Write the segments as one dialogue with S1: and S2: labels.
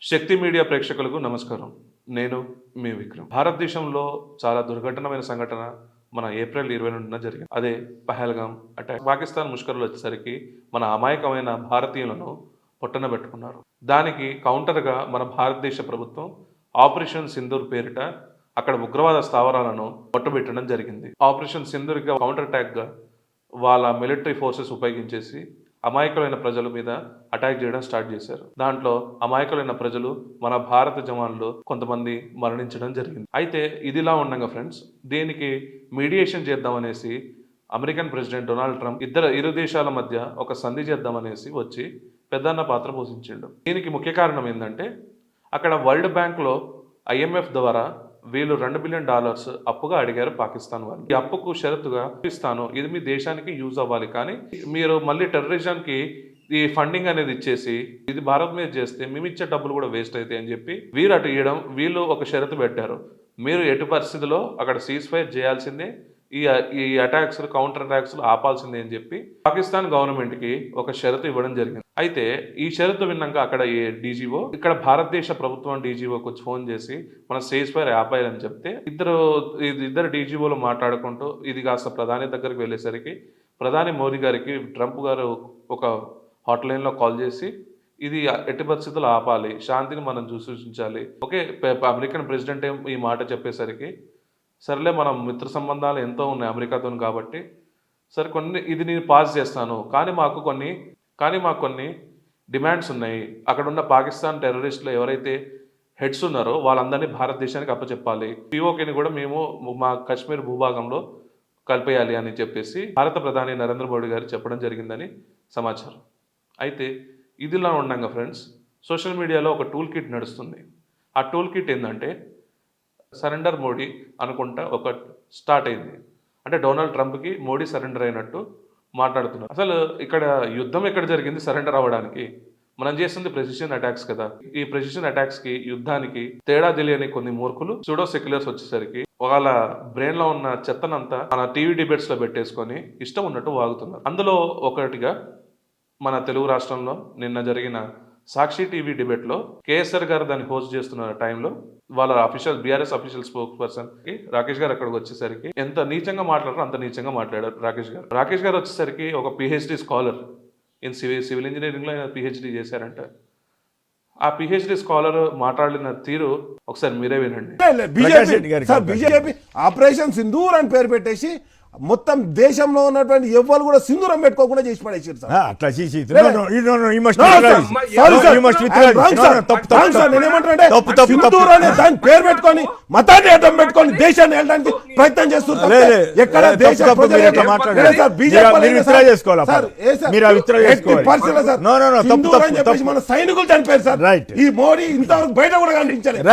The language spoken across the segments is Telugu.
S1: శక్తి మీడియా ప్రేక్షకులకు నమస్కారం. నేను మీ విక్రమ్. భారతదేశంలో చాలా దుర్ఘటనమైన సంఘటన మన ఏప్రిల్ 22న జరిగింది. అదే పహల్గామ్ అటాక్. పాకిస్తాన్ ముష్కరులు వచ్చేసరికి మన అమాయకమైన భారతీయులను పొట్టనబెట్టుకున్నారు. దానికి కౌంటర్గా మన భారతదేశ ప్రభుత్వం ఆపరేషన్ సింధూర్ పేరిట అక్కడ ఉగ్రవాద స్థావరాలను పొట్టబెట్టడం జరిగింది. ఆపరేషన్ సింధూర్గా కౌంటర్ అటాక్గా వాళ్ళ మిలిటరీ ఫోర్సెస్ ఉపయోగించేసి అమాయకులైన ప్రజల మీద అటాక్ చేయడం స్టార్ట్ చేశారు. దాంట్లో అమాయకులైన ప్రజలు మన భారత జవాన్లు కొంతమంది మరణించడం జరిగింది. అయితే ఇదిలా ఉండగా ఫ్రెండ్స్, దీనికి మీడియేషన్ చేద్దామనేసి అమెరికన్ ప్రెసిడెంట్ డొనాల్డ్ ట్రంప్ ఇరు దేశాల మధ్య ఒక సంధి చేద్దామనేసి వచ్చి పెద్దన్న పాత్ర పోషించిండు. దీనికి ముఖ్య కారణం ఏంటంటే అక్కడ వరల్డ్ బ్యాంక్లో IMF ద్వారా వీళ్ళు $2 బిలియన్ అప్పుగా అడిగారు పాకిస్తాన్ వాళ్ళు. ఈ అప్పుకు షరతుగా ఇస్తాను, ఇది మీ దేశానికి యూజ్ అవ్వాలి, కానీ మీరు మళ్ళీ టెర్రరిజంకి ఈ ఫండింగ్ అనేది ఇచ్చేసి ఇది భారత్ మీద చేస్తే మేము ఇచ్చే డబ్బులు కూడా వేస్ట్ అవుతాయి అని చెప్పి వీరు అటు ఇవ్వడం, వీళ్ళు ఒక షరతు పెట్టారు. మీరు ఎటు పరిస్థితిలో అక్కడ సీజ్ ఫైర్ చేయాల్సిందే, ఈ అటాక్స్ కౌంటర్ అటాక్స్ ఆపాల్సిందే అని చెప్పి పాకిస్తాన్ గవర్నమెంట్కి ఒక షరతు ఇవ్వడం జరిగింది. అయితే ఈ షరతు విన్నాక అక్కడ డీజీఓ భారతదేశ ప్రభుత్వం డీజీఓకి వచ్చి ఫోన్ చేసి మన సీజ్ ఫైర్ ఆపాయని చెప్తే ఇద్దరు డీజీఓలు మాట్లాడుకుంటూ ఇది కాస్త ప్రధాని దగ్గరికి వెళ్ళేసరికి ప్రధాని మోదీ గారికి ట్రంప్ గారు ఒక హాట్లైన్లో కాల్ చేసి ఇది ఎట్టి పరిస్థితుల్లో ఆపాలి, శాంతిని మనం సూచించాలి. ఓకే, అమెరికన్ ప్రెసిడెంట్ ఈ మాట చెప్పేసరికి సరేలే, మనం మిత్ర సంబంధాలు ఎంతో ఉన్నాయి అమెరికాతో కాబట్టి సరే ఇది నేను పాస్ చేస్తాను, కానీ మాకు కొన్ని డిమాండ్స్ ఉన్నాయి. అక్కడ ఉన్న పాకిస్తాన్ టెర్రరిస్టులు ఎవరైతే హెడ్స్ ఉన్నారో వాళ్ళందరినీ భారతదేశానికి అప్పచెప్పాలి, POKని కూడా మేము మా కాశ్మీర్ భూభాగంలో కలిపేయాలి అని చెప్పేసి భారత ప్రధాని నరేంద్ర మోడీ గారు చెప్పడం జరిగిందని సమాచారం. అయితే ఇదిలా ఉండగా ఫ్రెండ్స్, సోషల్ మీడియాలో ఒక టూల్ కిట్ నడుస్తుంది. ఆ టూల్ కిట్ ఏంటంటే సరెండర్ మోడీ అనుకుంటా ఒక స్టార్ట్ అయింది. అంటే డొనాల్డ్ ట్రంప్కి మోడీ సరెండర్ అయినట్టు మాట్లాడుతున్నారు. అసలు ఇక్కడ యుద్ధం ఎక్కడ జరిగింది సరెండర్ అవ్వడానికి? మనం చేస్తుంది ప్రెసిషన్ అటాక్స్ కదా. ఈ ప్రెసిషన్ అటాక్స్కి యుద్ధానికి తేడా తెలియని కొన్ని మూర్ఖులు సూడో సెక్యులర్స్ వచ్చేసరికి వాళ్ళ బ్రెయిన్ లో ఉన్న చెత్తనంతా మన టీవీ డిబేట్స్ లో పెట్టేసుకొని ఇష్టం ఉన్నట్టు వాగుతున్నారు. అందులో ఒకటిగా మన తెలుగు రాష్ట్రంలో నిన్న జరిగిన సాక్షి టీవీ డిబేట్లో KSR గారు దాన్ని హోస్ట్ చేస్తున్న టైంలో వాళ్ళ BRS అఫీషియల్ స్పోక్స్ పర్సన్ కి రాకేష్ గారు అక్కడికి వచ్చేసరికి ఎంత నీచంగా మాట్లాడారో అంత నీచంగా మాట్లాడారు రాకేష్ గారు వచ్చేసరికి ఒక PhD scholar in civil engineering లో ఆయన PhD చేశారంట. ఆ PhD స్కాలర్ మాట్లాడిన తీరు ఒకసారి మీరే వినండి.
S2: బీజేపీ ఆపరేషన్ సింధూర్ అని పేరు పెట్టేసి మొత్తం దేశంలో ఉన్నటువంటి ఎవ్వరు కూడా సింధూరం పెట్టుకోకుండా చేసి పడేసారు సార్. అట్లా చేసి దాని పేరు పెట్టుకొని మతాన్ని అడ్డం పెట్టుకొని దేశాన్ని వెళ్ళడానికి ప్రయత్నం చేస్తున్నారు. ఎక్కడ మన సైనికులు చనిపోయారు సార్. ఈ మోడీ ఇంతవరకు బయట కూడా కనిపించలేదు.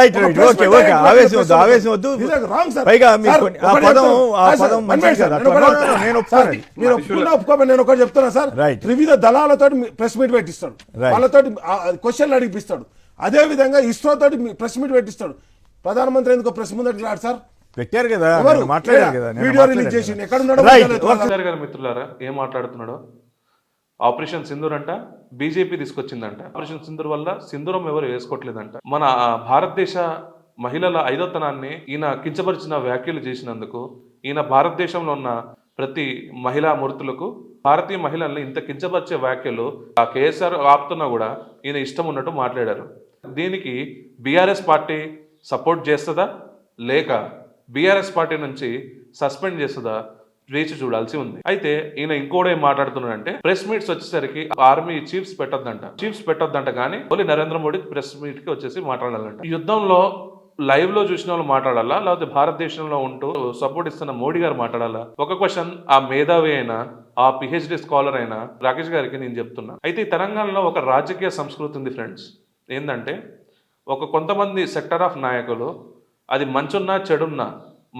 S2: నేను ఒకటి చెప్తున్నా సార్, వివిధ దళాలతో ప్రెస్ మీట్ పెట్టిస్తాడు, వాళ్ళతో క్వశ్చన్లు అడిగిపిస్తాడు. అదే విధంగా ఇస్రో తోటి ప్రెస్ మీట్ పెట్టిస్తాడు. ప్రధానమంత్రి ఎందుకు ప్రెస్ ముందర రాడు సార్? పెట్టారు కదా, వీడియో రిలీజ్ చేసి ఎక్కడున్నాడు?
S1: మిత్రులారా, ఏం మాట్లాడుతున్నాడో. ఆపరేషన్ సింధూర్ అంట బీజేపీ తీసుకొచ్చిందంట. ఆపరేషన్ సింధూర్ వల్ల సింధూరం ఎవరు వేసుకోవట్లేదంట. మన భారతదేశ మహిళల ఐదోతనాన్ని ఈయన కించపరిచిన వ్యాఖ్యలు చేసినందుకు ఈయన భారతదేశంలో ఉన్న ప్రతి మహిళా మూర్తులకు భారతీయ మహిళల్ని ఇంత కించపరిచే వ్యాఖ్యలు ఆ KSR ఆపుతున్నా కూడా ఈయన ఇష్టం ఉన్నట్టు మాట్లాడారు. దీనికి BRS పార్టీ సపోర్ట్ చేస్తుందా లేక BRS పార్టీ నుంచి సస్పెండ్ చేస్తుందా వేచి చూడాల్సి ఉంది. అయితే ఈయన ఇంకోటి ఏం మాట్లాడుతున్నాడంటే ప్రెస్ మీట్స్ వచ్చేసరికి ఆర్మీ చీఫ్స్ పెట్టొద్దంట కానీ only Narendra Modi press meet కి వచ్చేసి మాట్లాడాలంట. యుద్ధంలో లైవ్ లో చూసిన వాళ్ళు మాట్లాడాలా, లేకపోతే భారతదేశంలో ఉంటూ సపోర్ట్ ఇస్తున్న మోడీ గారు మాట్లాడాలా? ఒక క్వశ్చన్ ఆ మేధావి అయినా ఆ PhD స్కాలర్ అయినా రాకేష్ గారికి నేను చెప్తున్నా. అయితే ఈ తెలంగాణలో ఒక రాజకీయ సంస్కృతి ఉంది ఫ్రెండ్స్. ఏంటంటే కొంతమంది సెక్టర్ ఆఫ్ నాయకులు అది మంచున్నా చెడున్నా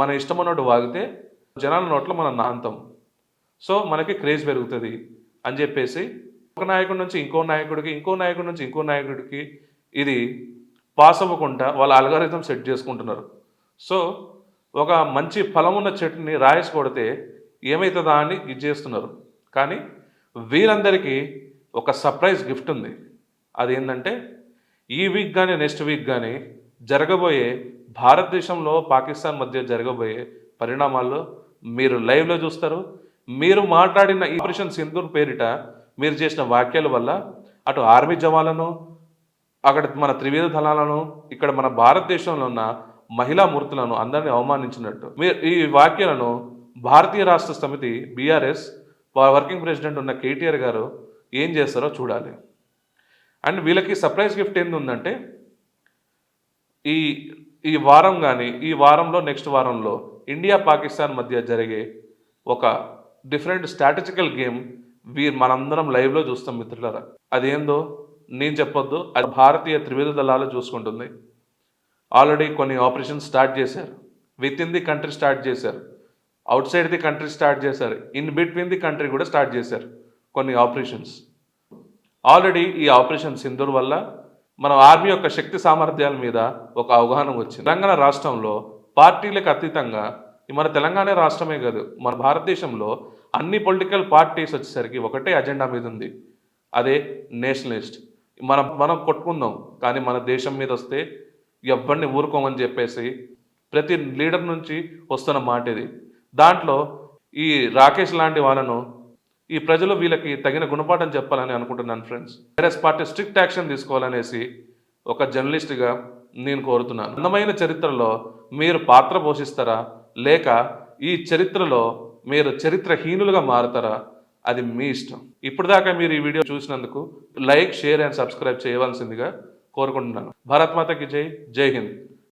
S1: మన ఇష్టం ఉన్నట్టు వాగితే జనాల నోట్లో మనం నాంతం, సో మనకి క్రేజ్ పెరుగుతుంది అని చెప్పేసి ఒక నాయకుడి నుంచి ఇంకో నాయకుడికి ఇది పాస్ అవ్వకుండా వాళ్ళ అల్గారిథం సెట్ చేసుకుంటున్నారు. సో ఒక మంచి ఫలం ఉన్న చెట్టుని రాయేసి కొడితే ఏమవుతుందా అని ఇది చేస్తున్నారు. కానీ వీరందరికీ ఒక సర్ప్రైజ్ గిఫ్ట్ ఉంది. అదేంటంటే ఈ వీక్ కానీ నెక్స్ట్ వీక్ కానీ జరగబోయే భారతదేశంలో పాకిస్తాన్ మధ్య జరగబోయే పరిణామాల్లో మీరు లైవ్లో చూస్తారు. మీరు మాట్లాడిన ఈ ఆపరేషన్ సింధూర్ పేరిట మీరు చేసిన వ్యాఖ్యల వల్ల అటు ఆర్మీ జవాన్లను, అక్కడ మన త్రివిధ దళాలను, ఇక్కడ మన భారతదేశంలో ఉన్న మహిళా మూర్తులను అందరినీ అవమానించినట్టు మీరు ఈ వ్యాఖ్యలను భారతీయ రాష్ట్ర సమితి బీఆర్ఎస్ వర్కింగ్ ప్రెసిడెంట్ ఉన్న కేటీఆర్ గారు ఏం చేస్తారో చూడాలి. అండ్ వీళ్ళకి సర్ప్రైజ్ గిఫ్ట్ ఏంది ఉందంటే ఈ వారం కానీ ఈ వారంలో నెక్స్ట్ వారంలో ఇండియా పాకిస్తాన్ మధ్య జరిగే ఒక డిఫరెంట్ స్ట్రాటజికల్ గేమ్ మనందరం లైవ్లో చూస్తాం మిత్రులారా. అదేందో నేను చెప్పొద్దు, అది భారతీయ త్రివిధ దళాలు చూసుకుంటుంది. ఆల్రెడీ కొన్ని ఆపరేషన్స్ స్టార్ట్ చేశారు. Within the country start చేశారు, outside the country start చేశారు, ఇన్ బిట్వీన్ ది కంట్రీ కూడా స్టార్ట్ చేశారు కొన్ని ఆపరేషన్స్. ఆల్రెడీ ఈ ఆపరేషన్ సింధూర్ వల్ల మన ఆర్మీ యొక్క శక్తి సామర్థ్యాల మీద ఒక అవగాహన వచ్చింది. తెలంగాణ రాష్ట్రంలో పార్టీలకు అతీతంగా మన తెలంగాణ రాష్ట్రమే కాదు, మన భారతదేశంలో అన్ని పొలిటికల్ పార్టీస్ వచ్చేసరికి ఒకటే అజెండా మీద ఉంది, అదే నేషనలిస్ట్. మనం కొట్టుకుందాం, కానీ మన దేశం మీద వస్తే ఎవరిని ఊరుకోమని చెప్పేసి ప్రతి లీడర్ నుంచి వస్తున్న మాట ఇది. దాంట్లో ఈ రాకేష్ లాంటి వాళ్ళను ఈ ప్రజలు వీళ్ళకి తగిన గుణపాఠం చెప్పాలని అనుకుంటున్నాను friends. TRS party strict action తీసుకోవాలనేసి ఒక జర్నలిస్ట్గా నేను కోరుతున్నాను. అందమైన చరిత్రలో మీరు పాత్ర పోషిస్తారా, లేక ఈ చరిత్రలో మీరు చరిత్రహీనులుగా మారుతారా, అది మీ ఇష్టం. ఇప్పటిదాకా మీరు ఈ వీడియో చూసినందుకు లైక్, షేర్ అండ్ సబ్స్క్రైబ్ చేయవలసిందిగా కోరుకుంటున్నాను. భారత్ మాతకి జై, జై హింద్.